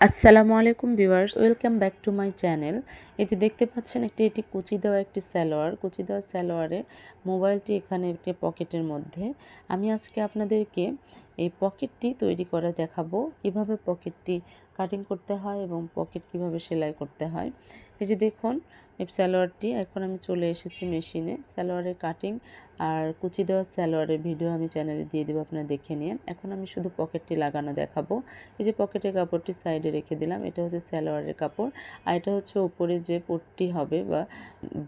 আসসালামু আলাইকুম viewers, welcome back to my channel. এই যে দেখতে পাচ্ছেন এটি কুচি দেওয়া একটি সালোয়ার। কুচি দেওয়া সালোয়ারে মোবাইলটি এখানে একটি পকেটের মধ্যে। আমি আজকে আপনাদেরকে এই পকেটটি তৈরি করে দেখাবো, কিভাবে পকেটটি কাটিং করতে হয় এবং পকেট কিভাবে সেলাই করতে হয়। এই যে দেখুন এই সালোয়ারটি, এখন আমি চলে এসেছি মেশিনে। সালোয়ারের কাটিং আর কুচি দেওয়া সালোয়ারের ভিডিও আমি চ্যানেলে দিয়ে দেবো, আপনারা দেখে নিন। এখন আমি শুধু পকেটটি লাগানো দেখাবো। এই যে পকেটের কাপড়টি সাইডে রেখে দিলাম, এটা হচ্ছে সালোয়ারের কাপড়। আর এটা হচ্ছে উপরে যে পট্টি হবে বা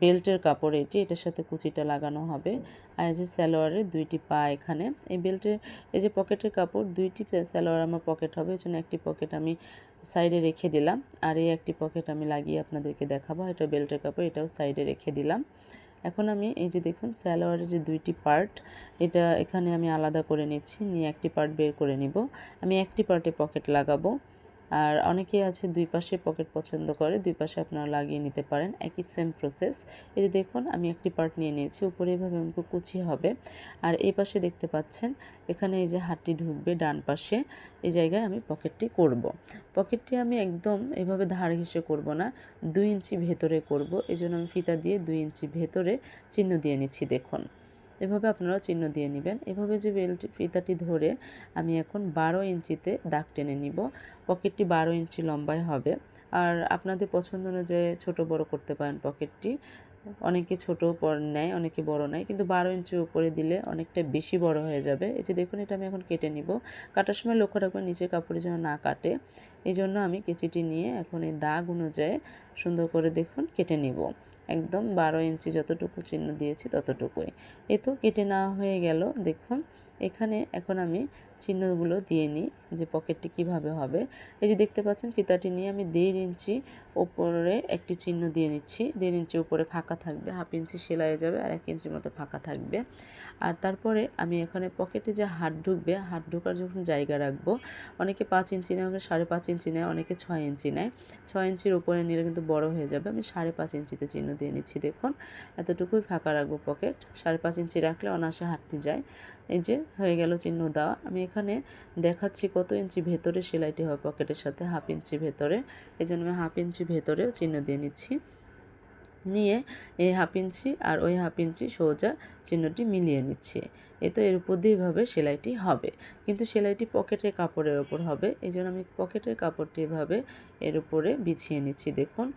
বেল্টের কাপড়, এটার সাথে কুচিটা লাগানো হবে। আর এই যে সালোয়ারের দুইটি পা এখানে, এই বেল্টের এই যে পকেটের কাপড় দুইটি সালোয়ার আমার পকেট হবে, এই জন্য একটি পকেট আমি সাইডে রেখে দিলাম। আর এই একটি পকেট আমি লাগিয়ে আপনাদেরকে দেখাবো। এটা বেল্টের কাপড়, এটাও সাইডে রেখে দিলাম। এখন আমি এই যে দেখুন সালোয়ারের যে দুইটি পার্ট, এটা এখানে আমি আলাদা করে নিচ্ছি, নিয়ে একটি পার্ট বের করে নিব। আমি একটি পার্টে পকেট লাগাবো। আর অনেকেই আছে দুই পাশে পকেট পছন্দ করে, দুই পাশে আপনারা লাগিয়ে নিতে পারেন, একই সেম প্রসেস। এই যে দেখুন আমি একটি পার্ট নিয়ে নিয়েছি, উপরে এভাবে আমাকে কুচি হবে। আর এই পাশে দেখতে পাচ্ছেন এখানে এই যে হাতটি ঢুকবে ডান পাশে, এই জায়গায় আমি পকেটটি করব। পকেটটি আমি একদম এভাবে ধার ঘেঁষে করব না, 2 ইঞ্চি ভেতরে করব। এই জন্য আমি ফিতা দিয়ে 2 ইঞ্চি ভেতরে চিহ্ন দিয়ে নিচ্ছি। দেখুন এভাবে আপনারাও চিহ্ন দিয়ে নেবেন। এভাবে যে বেল্ট ফিতাটি ধরে আমি এখন 12 ইঞ্চিতে দাগ টেনে নিব। পকেটটি 12 ইঞ্চি লম্বায় হবে। আর আপনাদের পছন্দ অনুযায়ী ছোট বড় করতে পারেন পকেটটি। অনেকে ছোট নেয়, অনেকে বড় নেয়, কিন্তু 12 ইঞ্চির উপরে দিলে অনেকটা বেশি বড় হয়ে যাবে। এই যে দেখুন এটা আমি এখন কেটে নিব। কাটার সময় লক্ষ্য রাখবেন নিচের কাপড়ে যেন না কাটে, এই জন্য আমি কেচিটি নিয়ে এখন এই দাগ অনুযায়ী সুন্দর করে দেখুন কেটে নিব। একদম 12 ইঞ্চি যতটুকু চিহ্ন দিয়েছি ততটুকুই। এই তো কেটে নেওয়া হয়ে গেল। দেখুন এখানে এখন আমি চিহ্নগুলো দিয়ে নিই যে পকেটটি কিভাবে হবে। এই যে দেখতে পাচ্ছেন ফিতাটি নিয়ে আমি 1.5 ইঞ্চি ওপরে একটি চিহ্ন দিয়ে নিচ্ছি। 1.5 ইঞ্চি উপরে ফাঁকা থাকবে, হাফ ইঞ্চি সেলাই যাবে আর 1 ইঞ্চির মতো ফাঁকা থাকবে। আর তারপরে আমি এখানে পকেটে যে হাত ঢুকবে, হাত ঢোকার যখন জায়গা রাখবো, অনেকে 5 ইঞ্চি নেয়, অনেকে 5.5 ইঞ্চি নেয়, অনেকে 6 ইঞ্চি নেয়। 6 ইঞ্চির উপরে নিলে কিন্তু বড় হয়ে যাবে। আমি 5.5 ইঞ্চিতে চিহ্ন দিয়ে নিচ্ছি। দেখুন এতটুকুই ফাঁকা রাখবো পকেট, 5.5 ইঞ্চি রাখলে অনায়াসে হাতটি যায়। এই যে হয়ে গেল চিহ্ন দেওয়া। আমি এখানে দেখাচ্ছি কত ইঞ্চি ভেতরে সেলাইটি হয় পকেটের সাথে, হাফ ইঞ্চি ভেতরে। এই জন্য আমি হাফ ইঞ্চি ভেতরেও চিহ্ন দিয়ে নিচ্ছি। নিয়ে এই হাফ ইঞ্চি আর ওই হাফ ইঞ্চি সোজা চিহ্নটি মিলিয়ে নিচ্ছি। তো এর উপর দিয়ে এভাবে সেলাইটি হবে, কিন্তু সেলাইটি পকেটের কাপড়ের ওপর হবে। এই জন্য আমি পকেটের কাপড়টি এভাবে এর উপরে বিছিয়ে নিচ্ছি। দেখুন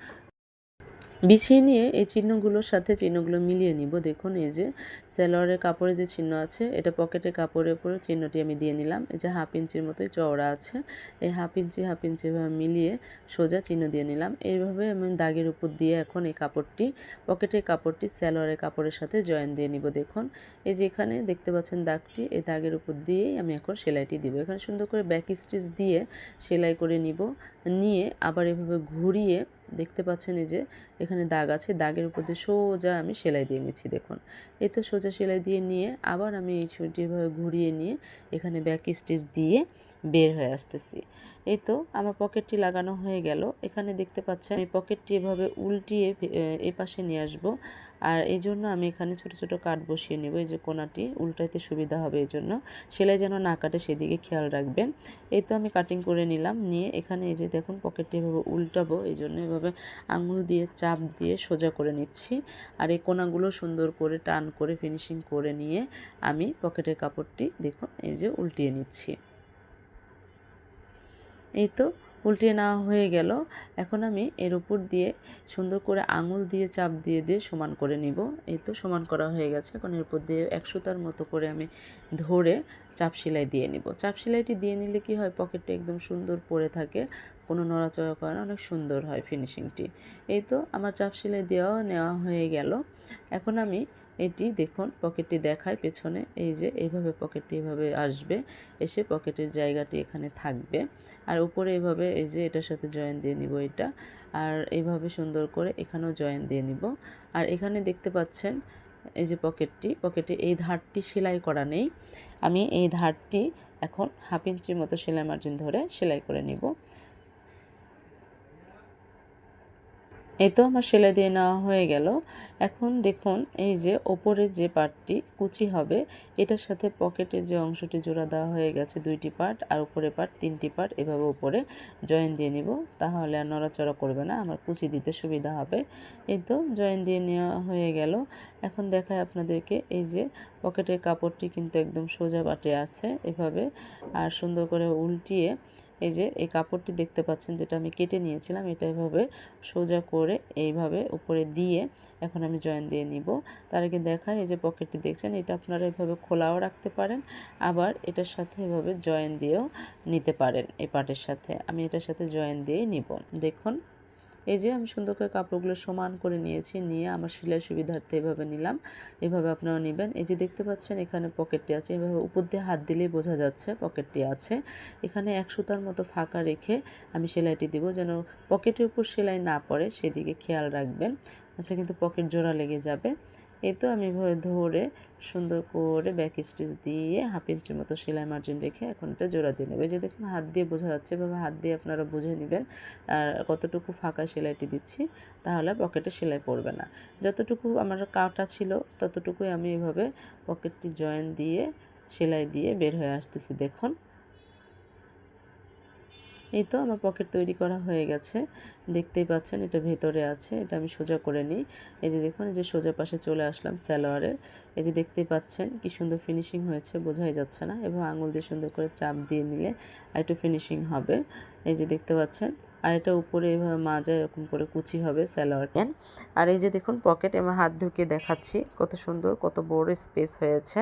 বিছিয়ে নিয়ে এই চিহ্নগুলোর সাথে চিহ্নগুলো মিলিয়ে নিব। দেখুন এই যে সালোয়ারের কাপড়ে যে চিহ্ন আছে, এটা পকেটের কাপড়ের উপরে চিহ্নটি আমি দিয়ে নিলাম। এই যে হাফ ইঞ্চির মতোই চওড়া আছে, এই হাফ ইঞ্চি এভাবে মিলিয়ে সোজা চিহ্ন দিয়ে নিলাম। এইভাবে আমি দাগের উপর দিয়ে এখন এই কাপড়টি, পকেটের কাপড়টি সালোয়ারের কাপড়ের সাথে জয়েন দিয়ে নিব। দেখুন এই যে এখানে দেখতে পাচ্ছেন দাগটি, এই দাগের উপর দিয়েই আমি এখন সেলাইটি দিব। এখানে সুন্দর করে ব্যাক স্টিচ দিয়ে সেলাই করে নিব। নিয়ে আবার এভাবে ঘুরিয়ে দেখতে পাচ্ছেন এই যে এখানে দাগ আছে, দাগের উপর দিয়ে সোজা আমি সেলাই দিয়ে নিচ্ছি। দেখুন এই তো সোজা সেলাই দিয়ে নিয়ে আবার আমি এই ছুরিটি এভাবে ঘুরিয়ে নিয়ে এখানে ব্যাক স্টিচ দিয়ে বের হয়ে আসতেছি। এই তো আমার পকেটটি লাগানো হয়ে গেল। এখানে দেখতে পাচ্ছেন আমি পকেটটি এভাবে উল্টিয়ে এই পাশে নিয়ে আসবো। আর এই জন্য আমি এখানে ছোট ছোট কাট বসিয়ে নেব, এই যে কোনাটি উল্টাইতে সুবিধা হবে, এই জন্য সেলাই যেন না কাটে সেদিকে খেয়াল রাখবেন। এই তো আমি কাটিং করে নিলাম। নিয়ে এখানে এই যে দেখুন পকেটটি এভাবে উল্টাবো, এই জন্য এভাবে আঙুল দিয়ে চাপ দিয়ে সোজা করে নিচ্ছি। আর এই কোনাগুলো সুন্দর করে টান করে ফিনিশিং করে নিয়ে আমি পকেটের কাপড়টি দেখুন এই যে উল্টিয়ে নিচ্ছি। এই তো উল্টিয়ে নেওয়া হয়ে গেল। এখন আমি এর উপর দিয়ে সুন্দর করে আঙুল দিয়ে চাপ দিয়ে দিয়ে সমান করে নিব। এই তো সমান করা হয়ে গেছে। এখন এর উপর দিয়ে 1 সুতার মতো করে আমি ধরে চাপ সেলাই দিয়ে নিব। চাপ সেলাইটি দিয়ে নিলে কি হয়, পকেটটা একদম সুন্দর পড়ে থাকে, কোনো নড়াচড়া করে না, অনেক সুন্দর হয় ফিনিশিংটি। এই তো আমার চাপ সেলাই নেওয়া হয়ে গেল। এখন আমি এটি দেখুন পকেটটি দেখায় পেছনে, এই যে এইভাবে পকেটটি এভাবে আসবে, এসে পকেটের জায়গাটি এখানে থাকবে। আর উপরে এভাবে এই যে এটার সাথে জয়েন দিয়ে নিব এটা, আর এইভাবে সুন্দর করে এখানেও জয়েন দিয়ে নিব। আর এখানে দেখতে পাচ্ছেন এই যে পকেটে এই ধারটি সেলাই করা নেই, আমি এই ধারটি এখন হাফ ইঞ্চির মতো সেলাই মার্জিন ধরে সেলাই করে নিব। এই তো আমার সেলাই দিয়ে নেওয়া হয়ে গেল। এখন দেখুন এই যে ওপরের যে পার্টটি কুচি হবে এটার সাথে পকেটের যে অংশটি জোড়া দেওয়া হয়ে গেছে 2টি পার্ট আর উপরের পার্ট 3টি পার্ট এভাবে উপরে জয়েন দিয়ে নিব, তাহলে আর নড়াচড়া করবে না, আমার কুচি দিতে সুবিধা হবে। এই তো জয়েন দিয়ে নেওয়া হয়ে গেল। এখন দেখায় আপনাদেরকে এই যে পকেটের কাপড়টি কিন্তু একদম সোজা বাটে আছে এভাবে, আর সুন্দর করে উল্টিয়ে এই যে এই কাপড়টি দেখতে পাচ্ছেন যেটা আমি কেটে নিয়েছিলাম, এটা এভাবে সোজা করে এইভাবে উপরে দিয়ে এখন আমি জয়েন দিয়ে নিব। তার আগে দেখাই এই যে পকেটটি দেখছেন এটা আপনারা এভাবে খোলাও রাখতে পারেন, আবার এটার সাথে এভাবে জয়েন দিয়েও নিতে পারেন। এই পার্টের সাথে আমি এটার সাথে জয়েন দিয়েই নিব। দেখুন এই যে আমি সুন্দর করে কাপড়গুলো সমান করে নিয়েছি, নিয়ে আমার সেলাই সুবিধার্থে এভাবে নিলাম। এভাবে আপনারা নেবেন। এই যে দেখতে পাচ্ছেন এখানে পকেটটি আছে, এভাবে উপর দিয়ে হাত দিলেই বোঝা যাচ্ছে পকেটটি আছে। এখানে 1 সুতার মতো ফাঁকা রেখে আমি সেলাইটি দিব, যেন পকেটের উপর সেলাই না পড়ে সেদিকে খেয়াল রাখবেন। আচ্ছা কিন্তু পকেট জোড়া লেগে যাবে। এই তো আমি এভাবে ধরে সুন্দর করে ব্যাক স্টিচ দিয়ে 1/2 ইঞ্চির মতো সেলাই মার্জিন রেখে এখন এটা জোড়া দিয়ে নেব। এই যে দেখুন হাত দিয়ে বোঝা যাচ্ছে, এভাবে হাত দিয়ে আপনারা বুঝে নেবেন আর কতটুকু ফাঁকা সেলাইটি দিচ্ছি, তাহলে পকেটে সেলাই পড়বে না। যতটুকু আমার কাটা ছিল ততটুকুই আমি এভাবে পকেটটি জয়েন দিয়ে সেলাই দিয়ে বের হয়ে আসতেছি। দেখুন এই তো আমার পকেট তৈরি করা হয়ে গেছে, দেখতেই পাচ্ছেন এটা ভেতরে আছে। এটা আমি সোজা করে নিই। এই যে দেখুন এই যে সোজা পাশে চলে আসলাম সালোয়ারের। এই যে দেখতেই পাচ্ছেন কি সুন্দর ফিনিশিং হয়েছে, বোঝাই যাচ্ছে না, এবং আঙুল দিয়ে সুন্দর করে চাপ দিয়ে নিলে একটু ফিনিশিং হবে। এই যে দেখতে পাচ্ছেন, আর এটা উপরে এভাবে মাজায় এরকম করে কুচি হবে সালোয়ারটা। আর এই যে দেখুন পকেট আমার হাত ঢুকিয়ে দেখাচ্ছি কত সুন্দর, কত বড় স্পেস হয়েছে,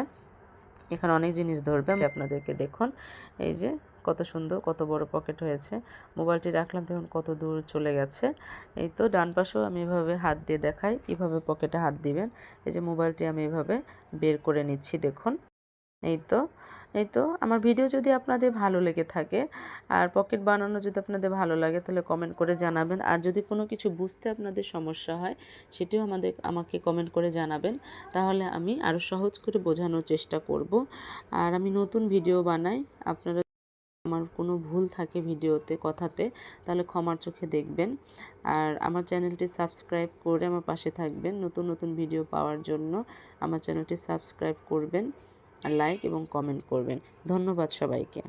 এখানে অনেক জিনিস ধরবে আপনাদেরকে। দেখুন এই যে কত সুন্দর, কত বড় পকেট হয়েছে। মোবাইলটি রাখলাম দেখুন কত দূর চলে গেছে। এই তো ডান পাশেও আমি এভাবে হাত দিয়ে দেখাই কিভাবে পকেটে হাত দিবেন। এই যে মোবাইলটি আমি এভাবে বের করে নিচ্ছি। দেখুন এই তো আমার ভিডিও যদি আপনাদের ভালো লেগে থাকে আর পকেট বানানো যদি আপনাদের ভালো লাগে তাহলে কমেন্ট করে জানাবেন। আর যদি কোনো কিছু বুঝতে আপনাদের সমস্যা হয় সেটিও আমাকে কমেন্ট করে জানাবেন, তাহলে আমি আরও সহজ করে বোঝানোর চেষ্টা করব। আর আমি নতুন ভিডিও বানাই, আপনারা আমার কোনো ভুল থাকে ভিডিওতে কথাতে তাহলে ক্ষমার চোখে দেখবেন। আর আমার চ্যানেলটি সাবস্ক্রাইব করে আমার পাশে থাকবেন নতুন নতুন ভিডিও পাওয়ার জন্য। আমার চ্যানেলটি সাবস্ক্রাইব করবেন আর লাইক এবং কমেন্ট করবেন। ধন্যবাদ সবাইকে।